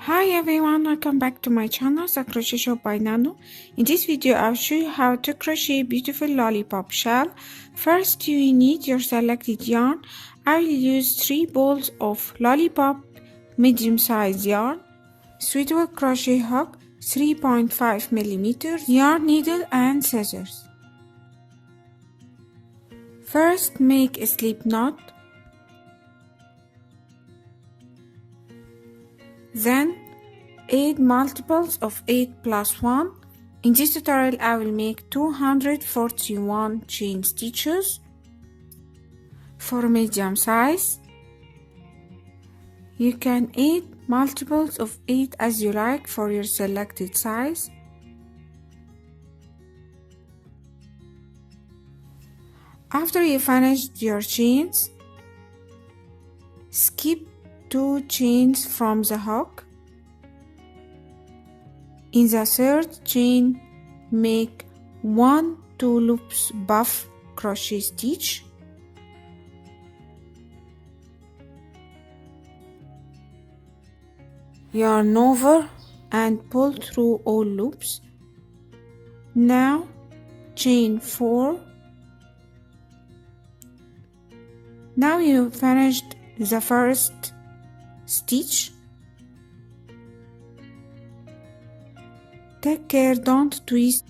Hi everyone, welcome back to my channel, The Crochet Shop by Nano. In this video, I'll show you how to crochet beautiful lollipop shawl. First, you need your selected yarn. I will use 3 balls of lollipop medium size yarn, suitable crochet hook 3.5 millimeters, yarn needle and scissors. First, make a slip knot. Then add multiples of 8 plus 1. In this tutorial I will make 241 chain stitches for medium size. You can add multiples of 8 as you like for your selected size. After you finished your chains, skip 2 chains from the hook. In the third chain, make 1 2 loops buff crochet stitch. Yarn over and pull through all loops. Now chain 4. Now you finished the first stitch. Take care, don't twist.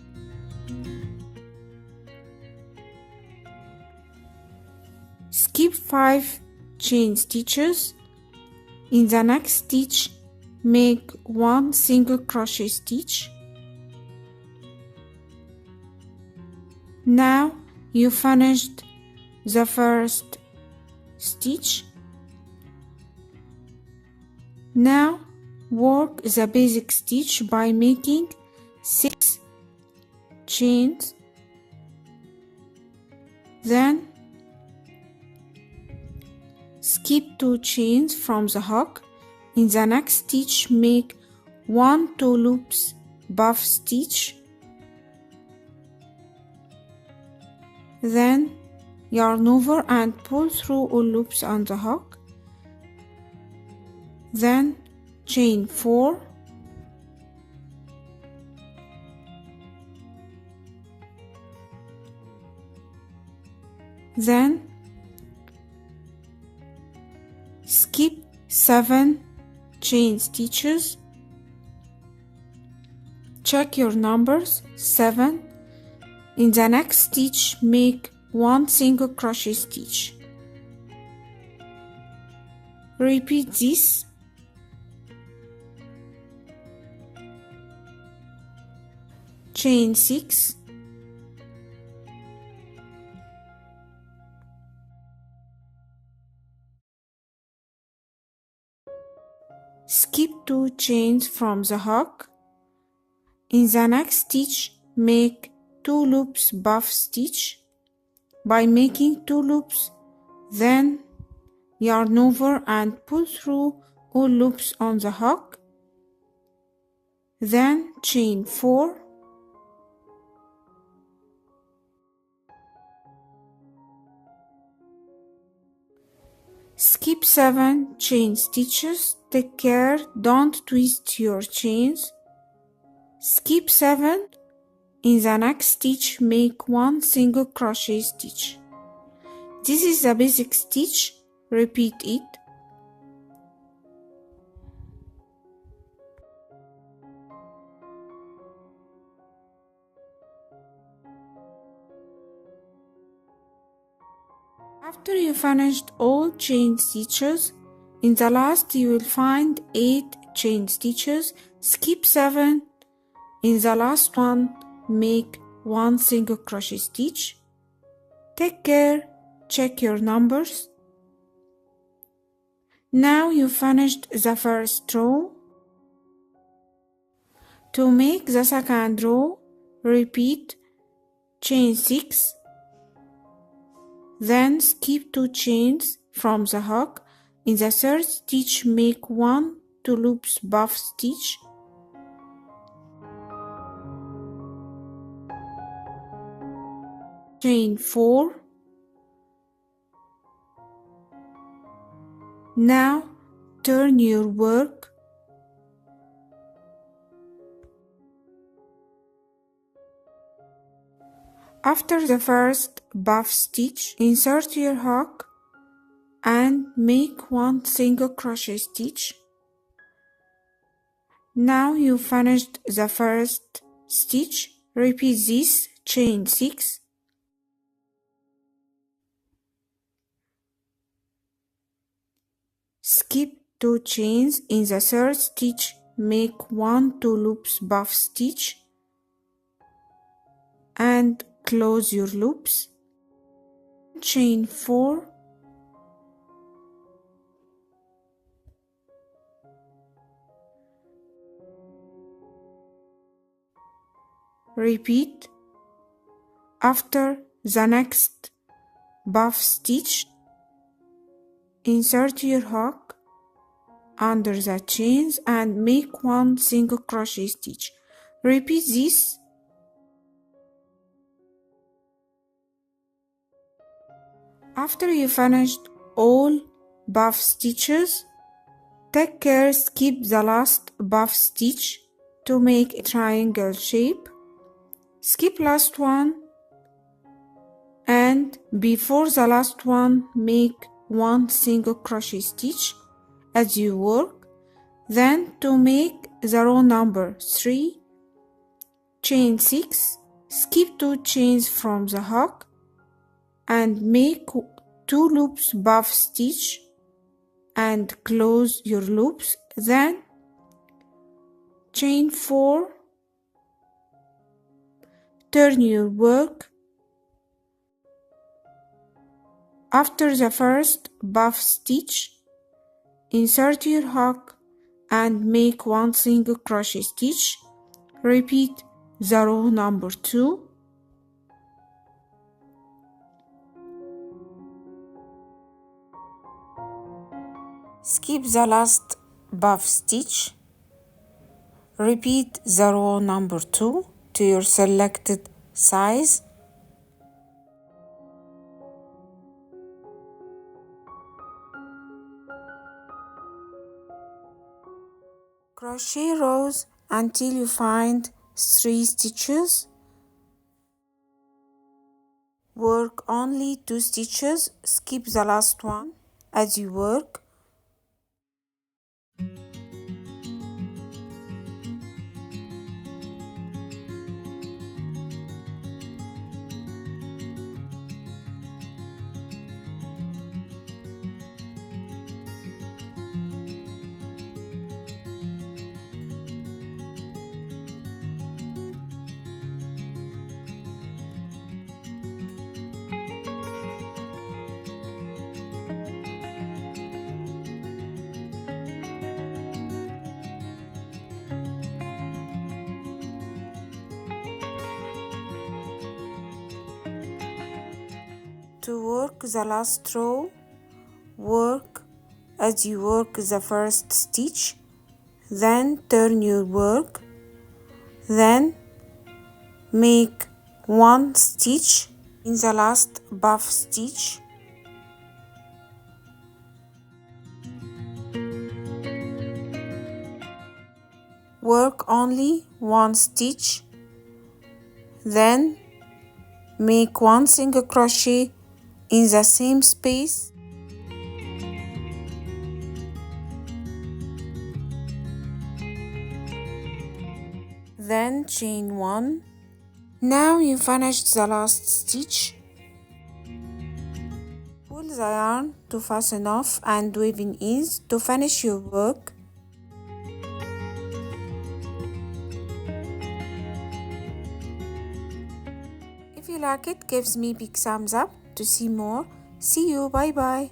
Skip 5 chain stitches. In the next stitch, make 1 single crochet stitch. Now you finished the first stitch. Now work the basic stitch by making 6 chains. Then skip 2 chains from the hook. In the next stitch, make 1 2 loops buff stitch. Then yarn over and pull through all loops on the hook. Then chain 4. Then skip 7 chain stitches. Check your numbers. 7. In the next stitch, make 1 single crochet stitch. Repeat this. Chain 6. Skip 2 chains from the hook. In the next stitch, make 2 loops buff stitch. By making 2 loops, then yarn over and pull through all loops on the hook. Then chain 4. Skip 7 chain stitches. Take care, don't twist your chains. Skip 7. In the next stitch, make 1 single crochet stitch. This is the basic stitch. Repeat it. After you finished all chain stitches, in the last you will find 8 chain stitches. Skip 7. In the last one, make 1 single crochet stitch. Take care, check your numbers. Now you finished the first row. To make the second row, repeat chain 6. Then skip 2 chains from the hook. In the third stitch, make 1 2 loops buff stitch. Chain 4. Now turn your work After the first buff stitch, insert your hook and make one single crochet stitch. Now you finished the first stitch. Repeat this, chain 6. Skip 2 chains in the third stitch, make 1 2 loops buff stitch and close your loops. Chain 4. Repeat. After the next buff stitch, insert your hook under the chains and make 1 single crochet stitch. Repeat this. After you finished all buff stitches, take care skip the last buff stitch to make a triangle shape. Skip last one, and before the last one make 1 single crochet stitch as you work. Then to make the row number 3, chain 6, skip 2 chains from the hook and make 2 loops buff stitch and close your loops. Then chain 4, turn your work. After the first buff stitch, insert your hook and make 1 single crochet stitch. Repeat the row number 2. Skip the last buff stitch. Repeat the row number 2 to your selected size. Crochet rows until you find 3 stitches. Work only 2 stitches, skip the last one as you work. To work the last row, work as you work the first stitch, then turn your work, then make 1 stitch in the last buff stitch. Work only 1 stitch, then make 1 single crochet in the same space. Then chain 1. Now you finished the last stitch. Pull the yarn to fasten off and weave in ease to finish your work. If you like it, give me big thumbs up. To see more, see you, bye bye.